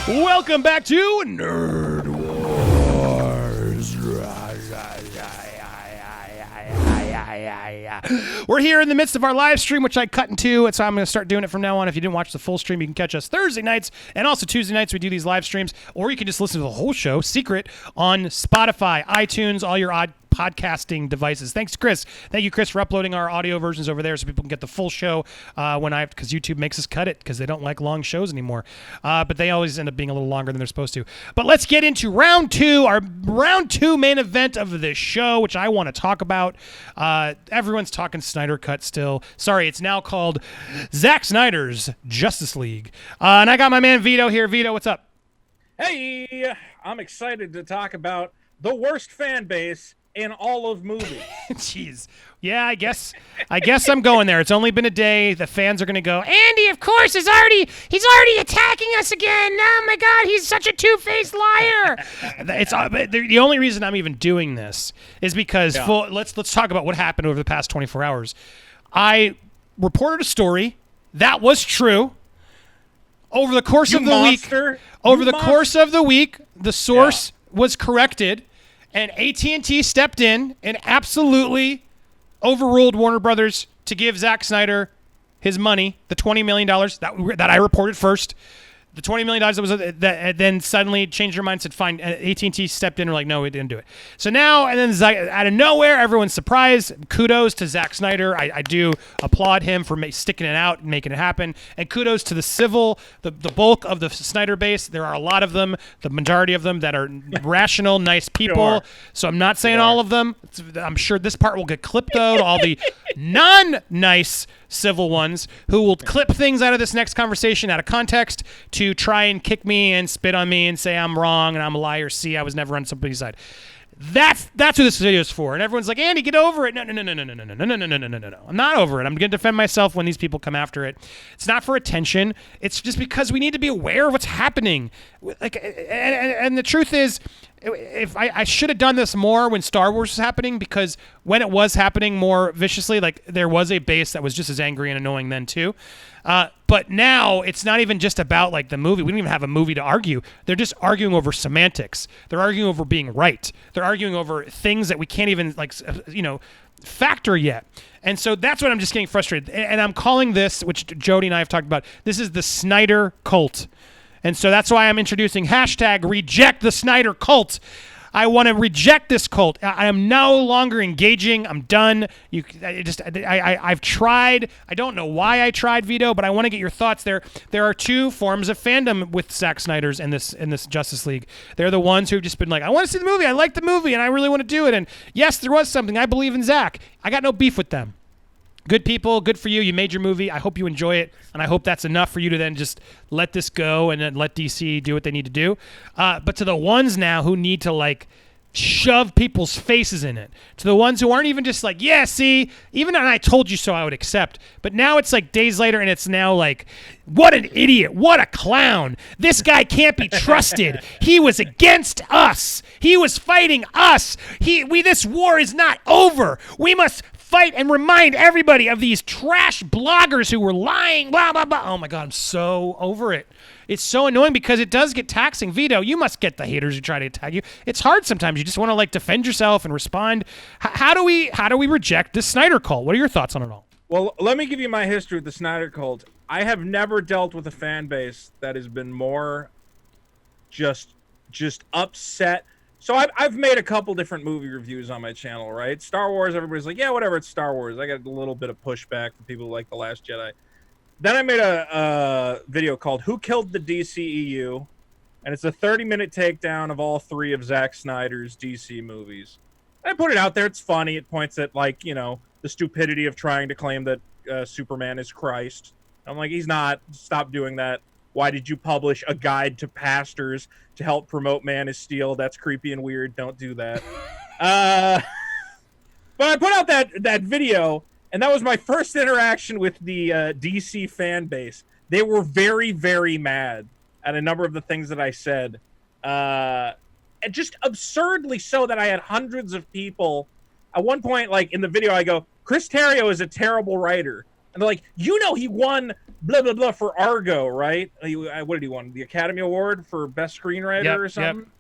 Welcome back to Nerd Wars. We're here in the midst of our live stream, which I cut in two, so I'm going to start doing it from now on. If you didn't watch the full stream, you can catch us Thursday nights and also Tuesday nights. We do these live streams, or you can just listen to the whole show, secret, on Spotify, iTunes, all your odd podcasting devices. Thanks, Chris. Thank you, Chris, for uploading our audio versions over there so people can get the full show because YouTube makes us cut it because they don't like long shows anymore. But they always end up being a little longer than they're supposed to. But let's get into round two, our round two main event of this show, which I want to talk about. Everyone's talking Snyder Cut still. Sorry, it's now called Zack Snyder's Justice League. And I got my man Vito here. Vito, what's up? Hey, I'm excited to talk about the worst fan base in all of movies. Jeez. Yeah, I guess I'm going there. It's only been a day. The fans are going to go, Andy, of course, he's already attacking us again. Oh my God, he's such a two-faced liar. The only reason I'm even doing this is because let's talk about what happened over the past 24 hours. I reported a story that was true. Over the course of the week, the source was corrected. And AT&T stepped in and absolutely overruled Warner Brothers to give Zack Snyder his money, the $20 million that I reported first. The $20 million that then suddenly changed their mind, said, fine. AT&T stepped in and were like, no, we didn't do it. So now, and then out of nowhere, everyone's surprised. Kudos to Zack Snyder. I do applaud him for sticking it out and making it happen. And kudos to the bulk of the Snyder base. There are a lot of them, the majority of them that are rational, nice people. Sure. So I'm not saying all of them. I'm sure this part will get clipped out. All the non-nice civil ones who will clip things out of this next conversation out of context to try and kick me and spit on me and say I'm wrong and I'm a liar. See, I was never on somebody's side. That's what this video is for. And everyone's like, Andy, get over it. No. I'm not over it. I'm going to defend myself when these people come after it. It's not for attention. It's just because we need to be aware of what's happening. And the truth is, if I should have done this more when Star Wars was happening, because when it was happening more viciously, like there was a base that was just as angry and annoying then too. But now it's not even just about like the movie. We don't even have a movie to argue. They're just arguing over semantics. They're arguing over being right. They're arguing over things that we can't even factor yet. And so that's what I'm just getting frustrated. And I'm calling this, which Jody and I have talked about, this is the Snyder Cult. And so that's why I'm introducing hashtag reject the Snyder Cult. I want to reject this cult. I am no longer engaging. I'm done. I've tried. I don't know why I tried, Vito, but I want to get your thoughts there. There are two forms of fandom with Zack Snyder's in this Justice League. They're the ones who've just been like, I want to see the movie. I like the movie, and I really want to do it. And yes, there was something. I believe in Zack. I got no beef with them. Good people, good for you. You made your movie. I hope you enjoy it, and I hope that's enough for you to then just let this go and then let DC do what they need to do. But to the ones now who need to shove people's faces in it, to the ones who aren't even just like, yeah, see, even when I told you so, I would accept. But now it's like days later, and it's now like, what an idiot, what a clown. This guy can't be trusted. He was against us. He was fighting us. This war is not over. We must fight and remind everybody of these trash bloggers who were lying, blah, blah, blah. Oh my God, I'm so over it. It's so annoying because it does get taxing. Vito, you must get the haters who try to attack you. It's hard sometimes. You just want to defend yourself and respond. How do we reject this Snyder Cult? What are your thoughts on it all? Well, let me give you my history with the Snyder Cult. I have never dealt with a fan base that has been more just upset. So I've made a couple different movie reviews on my channel, right? Star Wars, everybody's like, yeah, whatever, it's Star Wars. I got a little bit of pushback from people who like The Last Jedi. Then I made a video called Who Killed the DCEU? And it's a 30-minute takedown of all three of Zack Snyder's DC movies. And I put it out there. It's funny. It points at, the stupidity of trying to claim that Superman is Christ. I'm like, he's not. Stop doing that. Why did you publish a guide to pastors to help promote Man of Steel? That's creepy and weird. Don't do that. But I put out that video, and that was my first interaction with the DC fan base. They were very, very mad at a number of the things that I said. And just absurdly so that I had hundreds of people. At one point, in the video, I go, Chris Terrio is a terrible writer. And they're like, he won blah blah blah for Argo, right? What did he win? The Academy Award for Best Screenwriter or something?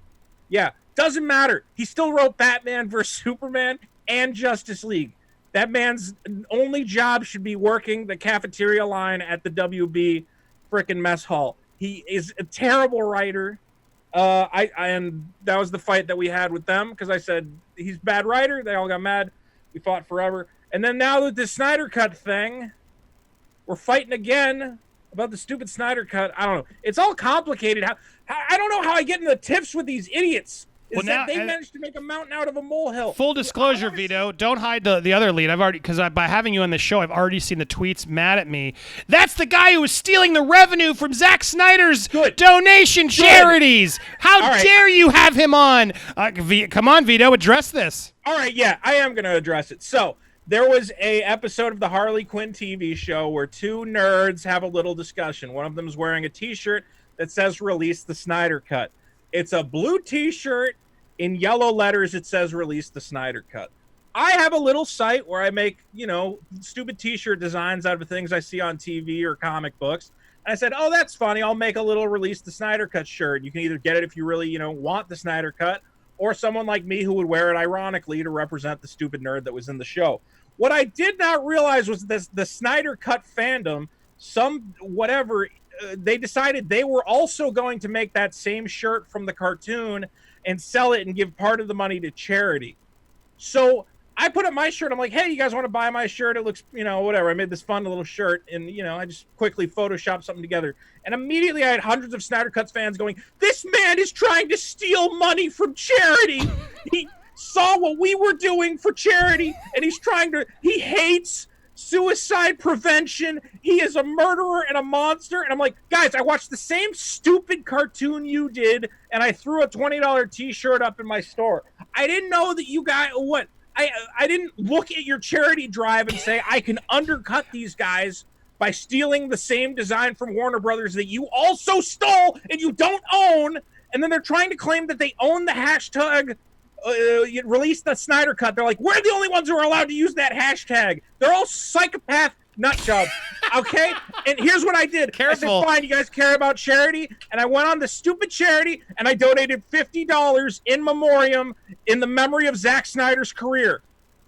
Yeah, doesn't matter. He still wrote Batman vs Superman and Justice League. That man's only job should be working the cafeteria line at the WB frickin' mess hall. He is a terrible writer. And that was the fight that we had with them because I said he's a bad writer. They all got mad. We fought forever. And then now with the Snyder Cut thing, we're fighting again about the stupid Snyder Cut. I don't know. It's all complicated. I don't know how I get in the tiffs with these idiots. Is that they managed to make a mountain out of a molehill. Full disclosure, Vito, don't hide the other lead. I've already, because by having you on the show, I've already seen the tweets mad at me. That's the guy who was stealing the revenue from Zack Snyder's donation charities. How dare you have him on? Come on, Vito, address this. All right, yeah, I am going to address it. So there was a episode of the Harley Quinn TV show where two nerds have a little discussion. One of them is wearing a T-shirt that says "Release the Snyder Cut." It's a blue T-shirt. In yellow letters, it says "Release the Snyder Cut." I have a little site where I make, stupid T-shirt designs out of things I see on TV or comic books. And I said, oh, that's funny. I'll make a little "Release the Snyder Cut" shirt. You can either get it if you really, want the Snyder Cut, or someone like me who would wear it ironically to represent the stupid nerd that was in the show. What I did not realize was this: the Snyder Cut fandom, they decided they were also going to make that same shirt from the cartoon and sell it and give part of the money to charity. So I put up my shirt. I'm like, hey, you guys want to buy my shirt? It looks, whatever. I made this fun little shirt, and, I just quickly photoshopped something together. And immediately I had hundreds of Snyder Cuts fans going, this man is trying to steal money from charity. He saw what we were doing for charity, and he hates suicide prevention. He is a murderer and a monster. And I'm like, guys, I watched the same stupid cartoon you did, and I threw a $20 T-shirt up in my store. I didn't know that you guys I didn't look at your charity drive and say I can undercut these guys by stealing the same design from Warner Brothers that you also stole and you don't own. And then they're trying to claim that they own the hashtag release the Snyder Cut. They're like, we're the only ones who are allowed to use that hashtag. They're all psychopath nut jobs. Okay? And here's what I did. Careful. I said, fine, you guys care about charity? And I went on the stupid charity and I donated $50 in memoriam in the memory of Zack Snyder's career.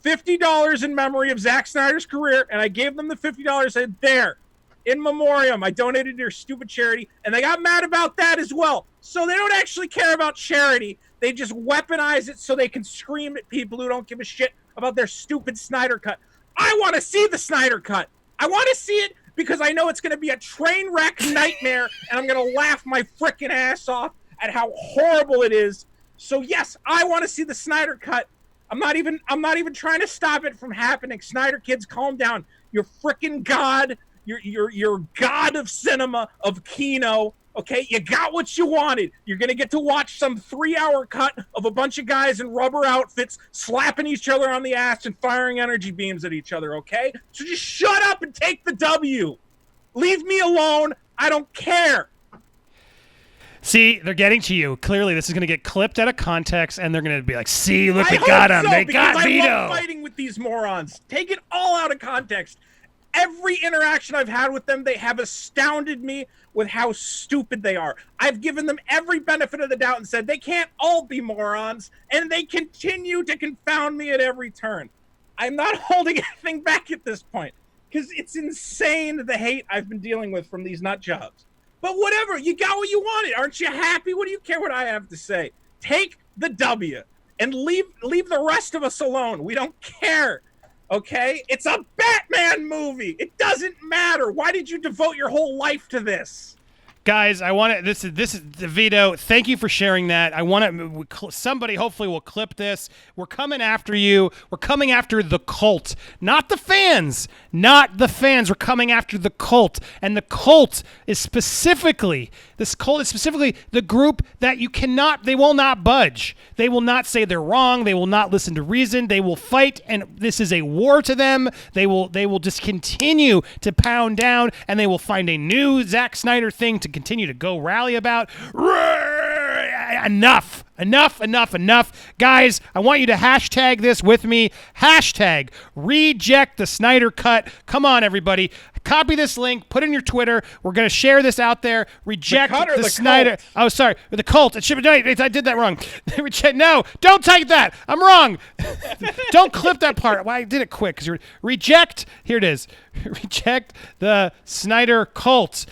$50 in memory of Zack Snyder's career, and I gave them the $50. I said, there, in memoriam, I donated to their stupid charity, and they got mad about that as well. So they don't actually care about charity. They just weaponize it so they can scream at people who don't give a shit about their stupid Snyder Cut. I want to see the Snyder Cut. I want to see it because I know it's going to be a train wreck nightmare, and I'm going to laugh my frickin' ass off at how horrible it is. So yes, I want to see the Snyder Cut. I'm not even trying to stop it from happening. Snyder kids, calm down. You're frickin' God. You're God of cinema, of Kino. Okay, you got what you wanted. You're gonna get to watch some 3-hour cut of a bunch of guys in rubber outfits slapping each other on the ass and firing energy beams at each other. Okay, so just shut up and take the W. Leave me alone. I don't care. See, they're getting to you. Clearly, this is going to get clipped out of context, and they're going to be like, see, look, they got him. They got Vito. I love fighting with these morons. Take it all out of context. Every interaction I've had with them, they have astounded me with how stupid they are. I've given them every benefit of the doubt and said they can't all be morons, and they continue to confound me at every turn. I'm not holding anything back at this point, because it's insane the hate I've been dealing with from these nut jobs. But whatever, you got what you wanted. Aren't you happy? What do you care what I have to say? Take the W and leave the rest of us alone. We don't care. Okay? It's a Batman movie. It doesn't matter. Why did you devote your whole life to this? Guys, I want to. This is Vito. Thank you for sharing that. I want to. Somebody hopefully will clip this. We're coming after you. We're coming after the cult, not the fans. Not the fans. We're coming after the cult, and the cult is specifically the group that you cannot. They will not budge. They will not say they're wrong. They will not listen to reason. They will fight, and this is a war to them. They will just continue to pound down, and they will find a new Zack Snyder thing to continue to go rally about. Enough. Guys, I want you to hashtag this with me. Hashtag reject the Snyder Cut. Come on, everybody. Copy this link. Put it in your Twitter. We're going to share this out there. Reject the Snyder. Cult? Oh, sorry. The cult. It should be. I did that wrong. No, don't take that. I'm wrong. Don't clip that part. Well, I did it quick. Reject. Here it is. Reject the Snyder Cult.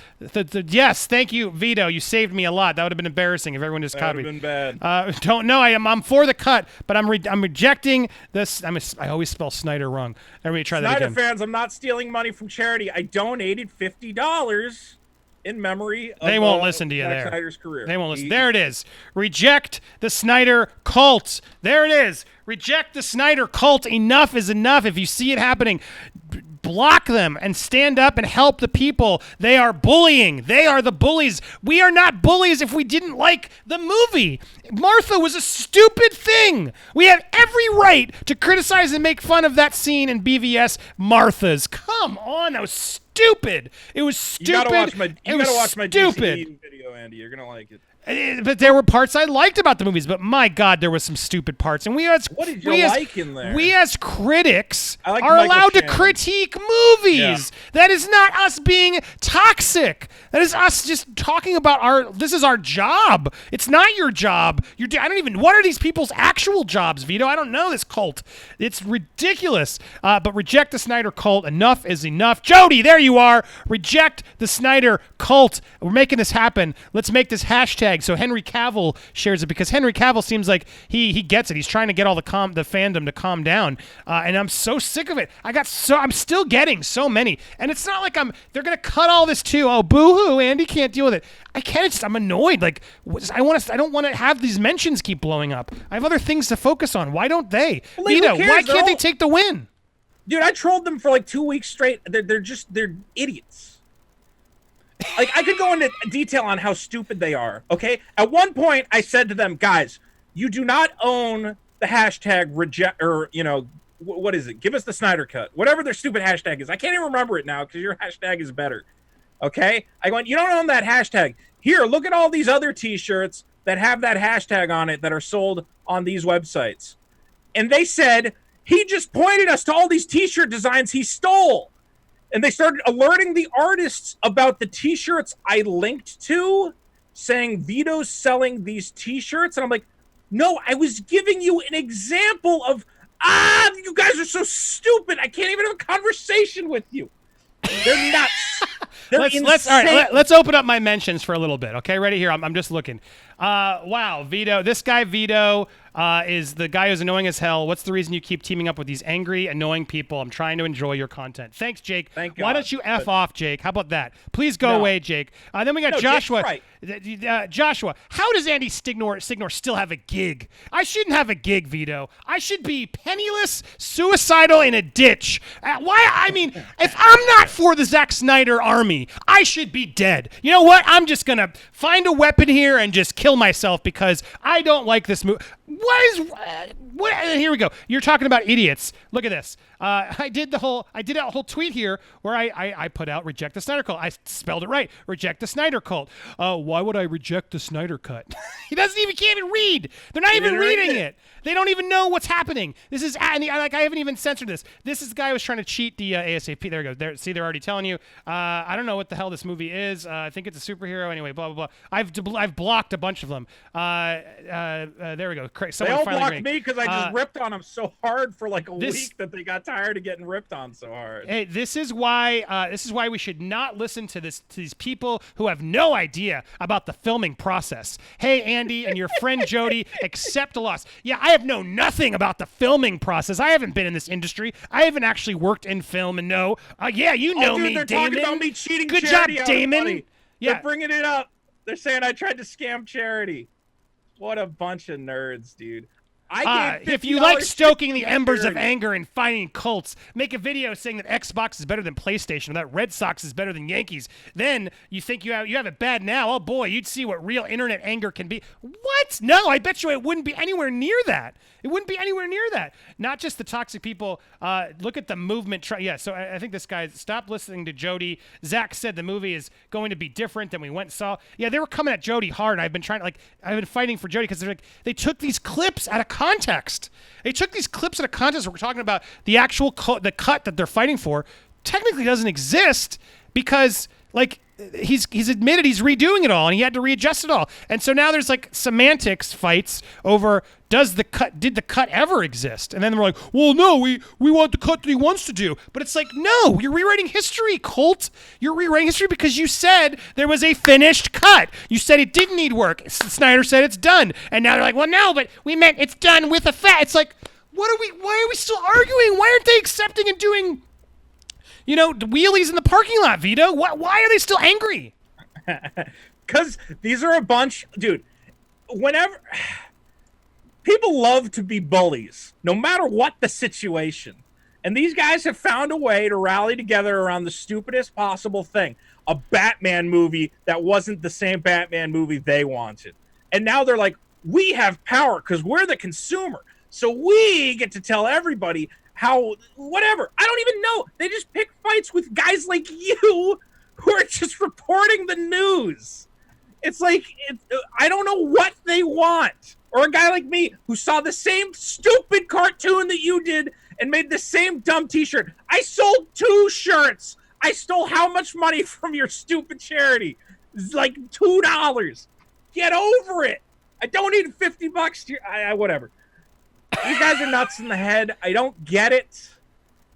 Yes, thank you, Vito. You saved me a lot. That would have been embarrassing if everyone just copied. That would have been bad. Don't know. I'm for the cut, but I'm rejecting this. I always spell Snyder wrong. Everybody try that again. Snyder fans, I'm not stealing money from charity. I donated $50 in memory of they won't listen to you Zack there. Snyder's career. They won't listen. There it is. Reject the Snyder Cult. There it is. Reject the Snyder Cult. Enough is enough. If you see it happening, block them and stand up and help the people. They are bullying. They are the bullies. We are not bullies if we didn't like the movie. Martha was a stupid thing. We have every right to criticize and make fun of that scene in BVS Martha's. Come on, that was stupid. It was stupid. You gotta watch my stupid DC video, Andy. You're gonna like it. But there were parts I liked about the movies, but my God, there was some stupid parts. And what did you like in there? We as critics are Michael allowed to Shannon. critique movies. Yeah. That is not us being toxic. That is us just talking about this is our job. It's not your job. What are these people's actual jobs, Vito? I don't know this cult. It's ridiculous. But reject the Snyder Cult. Enough is enough. Jody, there you are. Reject the Snyder Cult. We're making this happen. Let's make this hashtag so Henry Cavill shares it, because Henry Cavill seems like he gets it. He's trying to get all the fandom to calm down, and I'm so sick of it. I'm still getting so many, and it's not like they're gonna cut all this too. Oh, boo-hoo, Andy can't deal with it. I can't. I'm annoyed. Like I don't want to have these mentions keep blowing up. I have other things to focus on. Why don't they? Well, like, Vito, why can't they take the win? Dude, I trolled them for like 2 weeks straight. They're idiots. Like, I could go into detail on how stupid they are, okay? At one point, I said to them, guys, you do not own the hashtag reject, or, what is it? Give us the Snyder Cut. Whatever their stupid hashtag is. I can't even remember it now because your hashtag is better, okay? I went, you don't own that hashtag. Here, look at all these other T-shirts that have that hashtag on it that are sold on these websites. And they said, he just pointed us to all these T-shirt designs he stole. And they started alerting the artists about the T-shirts I linked to, saying Vito's selling these T-shirts. And I'm like, no, I was giving you an example of, you guys are so stupid. I can't even have a conversation with you. They're nuts. They're insane. All right, let's open up my mentions for a little bit. Okay, ready here. I'm just looking. Wow, Vito. This guy, Vito, is the guy who's annoying as hell. What's the reason you keep teaming up with these angry, annoying people? I'm trying to enjoy your content. Thanks, Jake. Thank Why God. don't you F off, Jake? How about that? Please go away, Jake. Then we got Joshua. Jake's right. Joshua, how does Andy Stignor still have a gig? I shouldn't have a gig, Vito. I should be penniless, suicidal in a ditch. If I'm not for the Zack Snyder army, I should be dead. You know what? I'm just going to find a weapon here and just kill myself because I don't like this movie. Here we go. You're talking about idiots. Look at this. I did a whole tweet here where I put out reject the Snyder Cult. I spelled it right. Reject the Snyder Cult. Why would I reject the Snyder Cut? He can't even read. They're not even reading it. They don't even know what's happening. This is I haven't even censored this. This is the guy who was trying to cheat the ASAP. There we go. See, they're already telling you. I don't know what the hell this movie is. I think it's a superhero. Anyway, blah blah blah. I've blocked a bunch of them. There we go. They all blocked me because I just ripped on them so hard for like a week that they got tired of getting ripped on so hard. Hey, this is why we should not listen to these people who have no idea about the filming process. Hey, Andy and your friend Jody, accept a loss. Yeah, I have known nothing about the filming process. I haven't been in this industry. I haven't actually worked in film and know. Yeah, you know me, they're Damon. talking about me cheating. Good job, charity Damon. Yeah, they're bringing it up. They're saying I tried to scam charity. What a bunch of nerds, dude. I gave if you like $50 stoking the embers of security. anger and fighting cults, make a video saying that Xbox is better than PlayStation or that Red Sox is better than Yankees. Then you think you have it bad now. Oh boy, you'd see what real internet anger can be. What? No, I bet you it wouldn't be anywhere near that. It wouldn't be anywhere near that. Not just the toxic people. Look at the movement. So I think this guy, stop listening to Jody. Zach said the movie is going to be different than we went and saw. Yeah, they were coming at Jody hard. I've been fighting for Jody because they took these clips out of context. They took these clips out of context. We're talking about the actual the cut that they're fighting for technically doesn't exist because he's admitted he's redoing it all and he had to readjust it all. And so now there's semantics fights over did the cut ever exist? And then we're like, well, no, we want the cut that he wants to do. But it's no, you're rewriting history, Colt. You're rewriting history because you said there was a finished cut. You said it didn't need work. Snyder said it's done. And now they're like, well, no, but we meant it's done with effect. It's why are we still arguing? Why aren't they accepting and doing the wheelies in the parking lot, Vito? Why are they still angry? Because these are a bunch, dude. Whenever people love to be bullies, no matter what the situation, and these guys have found a way to rally together around the stupidest possible thing: a Batman movie that wasn't the same Batman movie they wanted. And now they're like, we have power because we're the consumer, so we get to tell everybody how whatever. I don't even know. They just pick fights with guys like you who are just reporting the news. It's I don't know what they want. Or a guy like me who saw the same stupid cartoon that you did and made the same dumb t-shirt. I sold 2 shirts. I stole how much money from your stupid charity? It's $2. Get over it. I donated $50 to your, whatever. These guys are nuts in the head. I don't get it.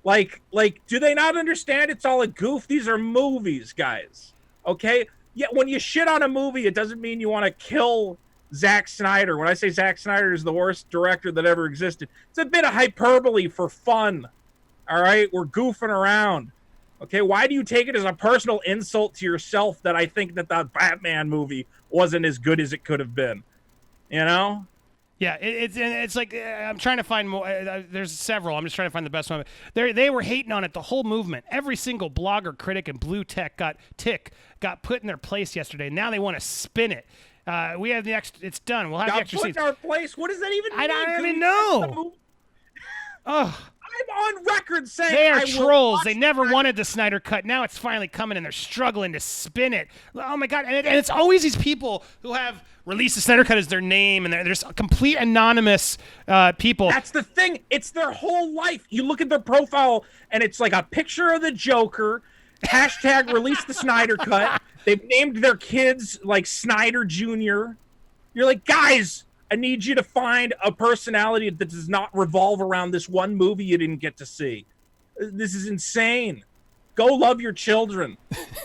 Do they not understand it's all a goof? These are movies, guys. Okay? Yeah, when you shit on a movie, it doesn't mean you want to kill Zack Snyder. When I say Zack Snyder is the worst director that ever existed, it's a bit of hyperbole for fun. All right? We're goofing around. Okay? Why do you take it as a personal insult to yourself that I think that the Batman movie wasn't as good as it could have been? Yeah, it's I'm trying to find more. There's several. I'm just trying to find the best one. They were hating on it, the whole movement. Every single blogger, critic, and blue tech got put in their place yesterday. Now they want to spin it. We have the extra. It's done. We'll have the extra put scenes. in our place. What does that even mean? I don't even know. Oh. I'm on record saying they are I trolls. They never wanted the Snyder Cut. Now it's finally coming, and they're struggling to spin it. Oh my God! And it's always these people who have released the Snyder Cut as their name, and there's complete anonymous people. That's the thing. It's their whole life. You look at their profile, and it's like a picture of the Joker. Hashtag release the Snyder Cut. They've named their kids Snyder Jr. You're like, guys, I need you to find a personality that does not revolve around this one movie you didn't get to see. This is insane. Go love your children.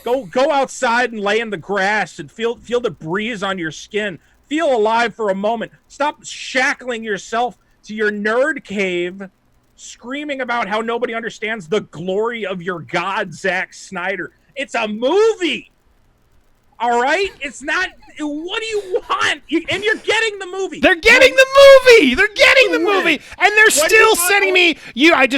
Go outside and lay in the grass and feel the breeze on your skin. Feel alive for a moment. Stop shackling yourself to your nerd cave, screaming about how nobody understands the glory of your god, Zack Snyder. It's a movie. All right? It's not. What do you want? And you're getting the movie. They're getting the movie. They're getting the movie. And they're still sending me. I'm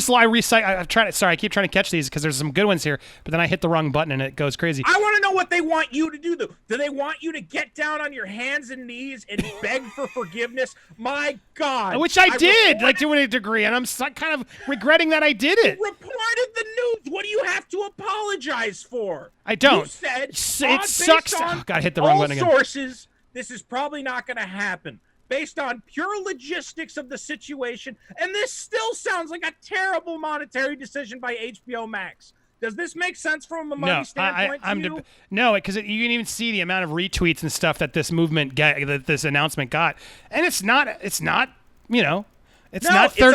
trying to. Sorry, I keep trying to catch these because there's some good ones here. But then I hit the wrong button and it goes crazy. I want to know what they want you to do, though. Do they want you to get down on your hands and knees and beg for forgiveness? My God. Which I did, to a degree. And I'm kind of regretting that I did it. You reported the news. What do you have to apologize for? I don't. You said it sucks. Oh, God, I hit the wrong button again. Sources, this is probably not going to happen based on pure logistics of the situation, and this still sounds like a terrible monetary decision by HBO Max. Does this make sense from a money standpoint to you? No, because you can even see the amount of retweets and stuff that this movement that this announcement got, and it's not 30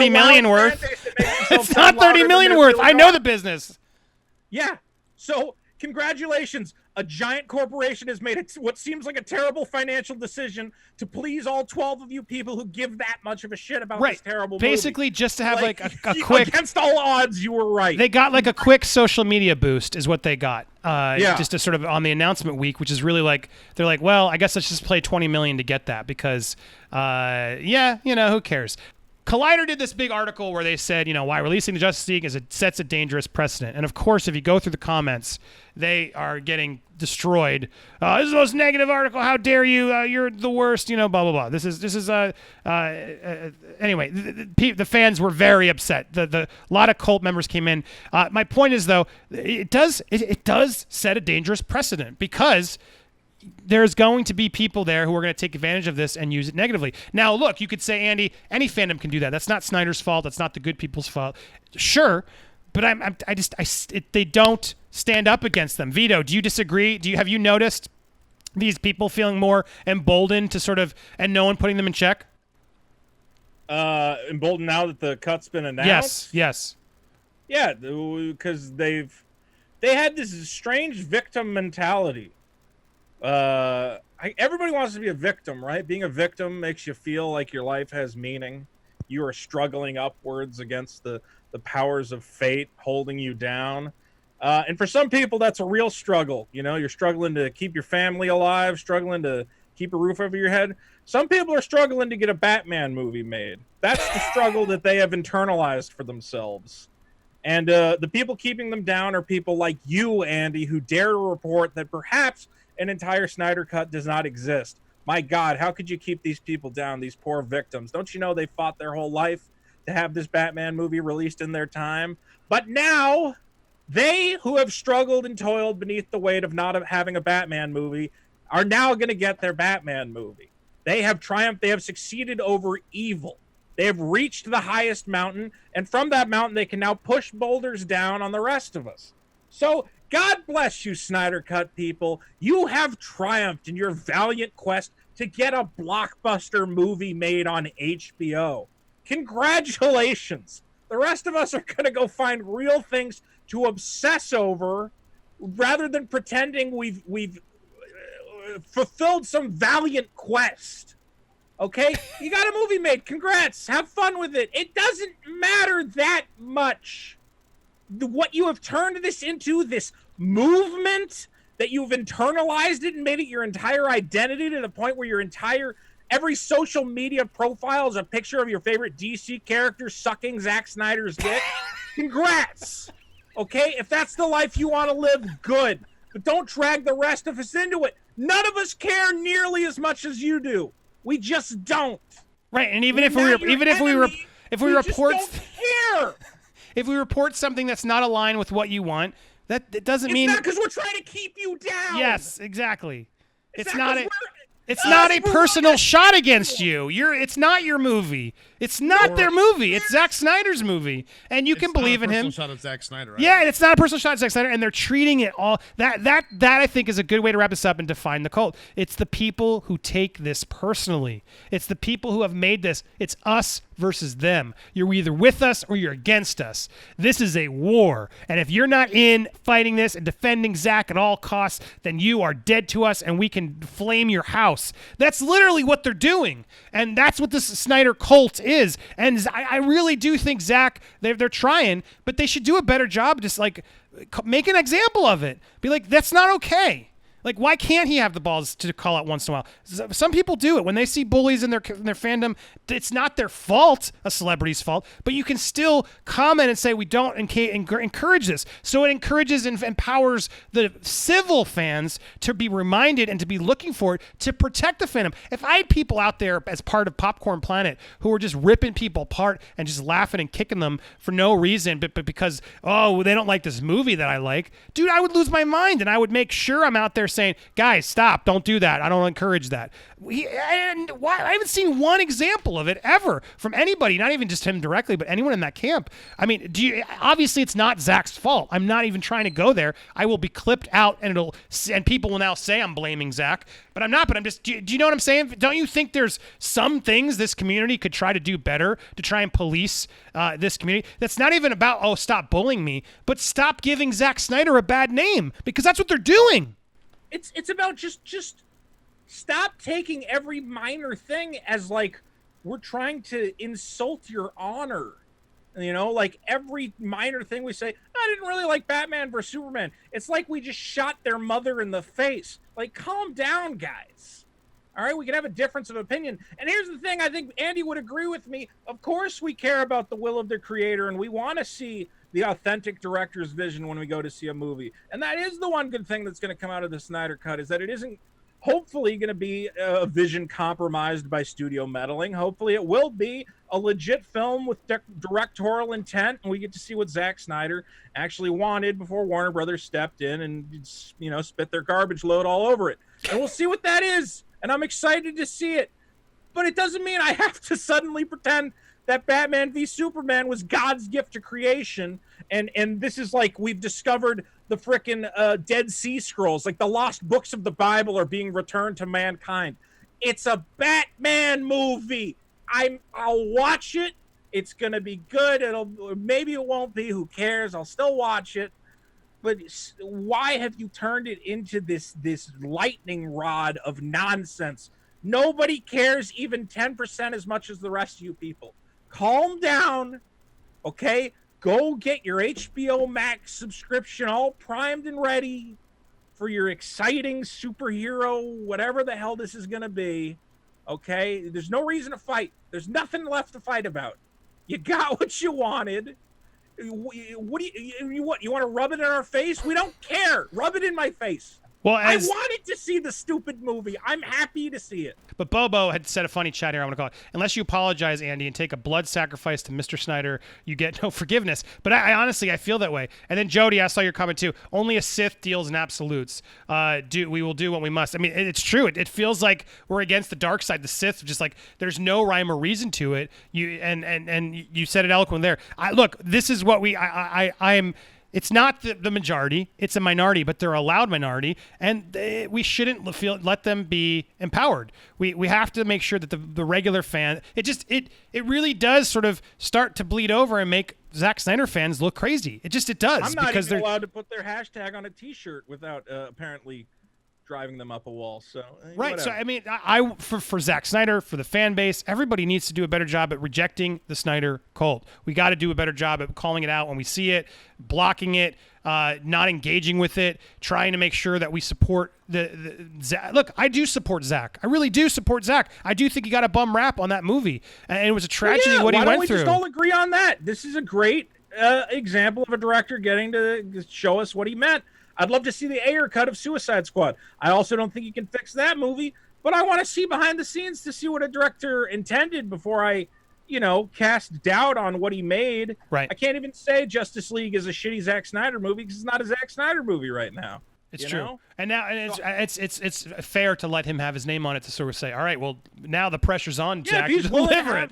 million worth. It's not 30 million worth. I know the business. Yeah. So Congratulations. A giant corporation has made what seems like a terrible financial decision to please all 12 of you people who give that much of a shit about this terrible Basically, movie. just to have like a quick... Against all odds, you were right. They got like a quick social media boost is what they got. Just to sort of on the announcement week, which is really like, they're like, well, I guess let's just play 20 million to get that because, who cares? Collider did this big article where they said, why releasing the Justice League sets a dangerous precedent. And of course, if you go through the comments, they are getting destroyed. This is the most negative article. How dare you? You're the worst. Blah blah blah. This is anyway. The fans were very upset. The lot of cult members came in. My point is though, it does set a dangerous precedent because there's going to be people there who are going to take advantage of this and use it negatively. Now, look, you could say, Andy, any fandom can do that. That's not Snyder's fault. That's not the good people's fault. Sure, but they don't stand up against them. Vito, do you disagree? Have you noticed these people feeling more emboldened to sort of, and no one putting them in check? Emboldened now that the cut's been announced? Yes. Yeah, because they had this strange victim mentality. Everybody wants to be a victim, right? Being a victim makes you feel like your life has meaning. You are struggling upwards against the powers of fate holding you down. And for some people, that's a real struggle. You're struggling to keep your family alive, struggling to keep a roof over your head. Some people are struggling to get a Batman movie made. That's the struggle that they have internalized for themselves. And the people keeping them down are people like you, Andy, who dare to report that perhaps an entire Snyder Cut does not exist. My God, how could you keep these people down, these poor victims? Don't you know they fought their whole life to have this Batman movie released in their time? But now, they who have struggled and toiled beneath the weight of not having a Batman movie are now going to get their Batman movie. They have triumphed. They have succeeded over evil. They have reached the highest mountain, and from that mountain, they can now push boulders down on the rest of us. So, God bless you, Snyder Cut people. You have triumphed in your valiant quest to get a blockbuster movie made on HBO. Congratulations. The rest of us are going to go find real things to obsess over rather than pretending we've fulfilled some valiant quest. Okay? You got a movie made. Congrats. Have fun with it. It doesn't matter that much. What you have turned this into, this movement, that you've internalized it and made it your entire identity to the point where every social media profile is a picture of your favorite DC character sucking Zack Snyder's dick. Congrats. Okay? If that's the life you want to live, good. But don't drag the rest of us into it. None of us care nearly as much as you do. We just don't. Right, and if we report something that's not aligned with what you want, it doesn't mean... It's not because we're trying to keep you down. Yes, exactly. It's not a personal shot against you. It's not your movie. It's not their movie. It's Zack Snyder's movie, and you can believe in him. It's not a personal shot at Zack Snyder. Right? Yeah, it's not a personal shot at Zack Snyder, and they're treating it all. That I think is a good way to wrap this up and define the cult. It's the people who take this personally. It's the people who have made this. It's us versus them. You're either with us or you're against us. This is a war, and if you're not in fighting this and defending Zack at all costs, then you are dead to us, and we can flame your house. That's literally what they're doing, and that's what this Snyder cult is. And I really do think Zack, they're trying, but they should do a better job. Just like make an example of it. Be like, that's not okay. Like, why can't he have the balls to call out once in a while? Some people do it when they see bullies in their fandom. It's not their fault, a celebrity's fault, but you can still comment and say we don't encourage this. So it encourages and empowers the civil fans to be reminded and to be looking for it to protect the fandom. If I had people out there as part of Popcorn Planet who were just ripping people apart and just laughing and kicking them for no reason, but because they don't like this movie that I like, dude, I would lose my mind, and I would make sure I'm out there saying, guys, stop, don't do that. I don't encourage that. I haven't seen one example of it ever from anybody, not even just him directly, but anyone in that camp. I mean, obviously it's not Zack's fault. I'm not even trying to go there. I will be clipped out and people will now say I'm blaming Zack, but I'm not. But I'm just, do you know what I'm saying? Don't you think there's some things this community could try to do better to try and police this community? That's not even about, oh, stop bullying me, but stop giving Zack Snyder a bad name, because that's what they're doing. It's about just stop taking every minor thing as like we're trying to insult your honor. You know, like every minor thing we say, I didn't really like Batman vs Superman. It's like we just shot their mother in the face. Like, calm down, guys. All right, we can have a difference of opinion. And here's the thing, I think Andy would agree with me. Of course we care about the will of the creator, and we want to see the authentic director's vision when we go to see a movie. And that is the one good thing that's going to come out of the Snyder Cut, is that it isn't hopefully going to be a vision compromised by studio meddling. Hopefully it will be a legit film with directorial intent, and we get to see what Zack Snyder actually wanted before Warner Brothers stepped in and, you know, spit their garbage load all over it. And we'll see what that is, and I'm excited to see it. But it doesn't mean I have to suddenly pretend that Batman v Superman was God's gift to creation, and this is like we've discovered the frickin' Dead Sea Scrolls, like the lost books of the Bible are being returned to mankind. It's a Batman movie. I'll watch it. It's gonna be good. Maybe it won't be. Who cares? I'll still watch it. But why have you turned it into this lightning rod of nonsense? Nobody cares even 10% as much as the rest of you people. Calm down, okay? Go get your HBO Max subscription all primed and ready for your exciting superhero, whatever the hell this is going to be, okay? There's no reason to fight. There's nothing left to fight about. You got what you wanted. What do you want? You want to rub it in our face? We don't care. Rub it in my face. Well, I wanted to see the stupid movie. I'm happy to see it. But Bobo had said a funny chat here, I'm going to call it. Unless you apologize, Andy, and take a blood sacrifice to Mr. Snyder, you get no forgiveness. But I honestly, I feel that way. And then Jody, I saw your comment too. Only a Sith deals in absolutes. We will do what we must. I mean, it's true. It feels like we're against the dark side. The Sith, just like there's no rhyme or reason to it. And you said it eloquent there. Look, this is what I'm. It's not the majority; it's a minority, but they're a loud minority, and we shouldn't let them be empowered. We have to make sure that the regular fan, it really does sort of start to bleed over and make Zack Snyder fans look crazy. It does. I'm not even allowed to put their hashtag on a T-shirt without apparently driving them up a wall. So right. Whatever. So I mean, for Zack Snyder, for the fan base, everybody needs to do a better job at rejecting the Snyder Cult. We got to do a better job at calling it out when we see it, blocking it, not engaging with it, trying to make sure that we support the Zack. Look, I do support Zack. I really do support Zack. I do think he got a bum rap on that movie, and it was a tragedy what he went through. Why don't we just all agree on that? This is a great example of a director getting to show us what he meant. I'd love to see the Ayer cut of Suicide Squad. I also don't think you can fix that movie, but I want to see behind the scenes to see what a director intended before I, cast doubt on what he made. Right. I can't even say Justice League is a shitty Zack Snyder movie because it's not a Zack Snyder movie right now. It's true. And now it's fair to let him have his name on it to sort of say, all right, well, now the pressure's on Zack to deliver it.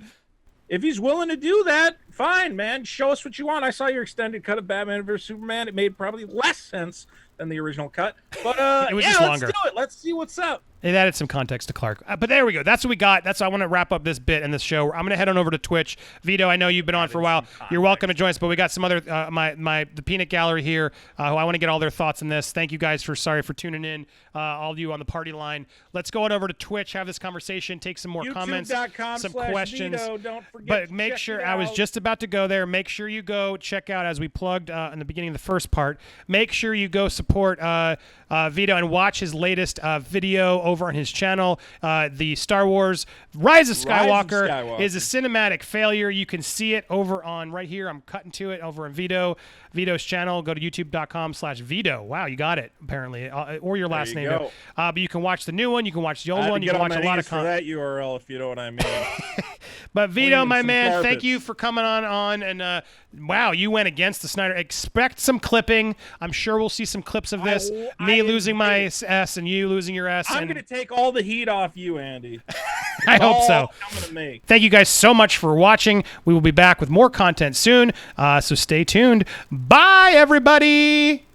If he's willing to do that, fine, man. Show us what you want. I saw your extended cut of Batman vs Superman. It made probably less sense than the original cut, but it was just longer. Let's do it. Let's see what's up. It added some context to Clark. But there we go. That's what we got. I want to wrap up this bit in this show. I'm going to head on over to Twitch. Vito, I know you've been on for a while. You're welcome to join us, but we got some other, the Peanut Gallery here, who I want to get all their thoughts on this. Thank you guys sorry for tuning in, all of you on the party line. Let's go on over to Twitch, have this conversation, take some more comments, some questions. Vito, don't forget but make sure, I was just about to go there. Make sure you go check out, as we plugged in the beginning of the first part, make sure you go support Vito and watch his latest video over on his channel. The Star Wars Rise of Skywalker is a cinematic failure. You can see it over on right here. I'm cutting to it over on Vito's channel. Go to youtube.com/Vito. Wow, you got it apparently, or your last name. But you can watch the new one. You can watch the old one. You can watch a lot of content. For that URL, if you know what I mean. But Vito, Cleaning my some man, thank carpets. you for coming on. And wow, you went against the Snyder. Expect some clipping. I'm sure we'll see some clips of this. Me losing my S and you losing your S. I'm going to take all the heat off you, Andy. I hope so. I'm going to make. Thank you guys so much for watching. We will be back with more content soon. So stay tuned. Bye, everybody.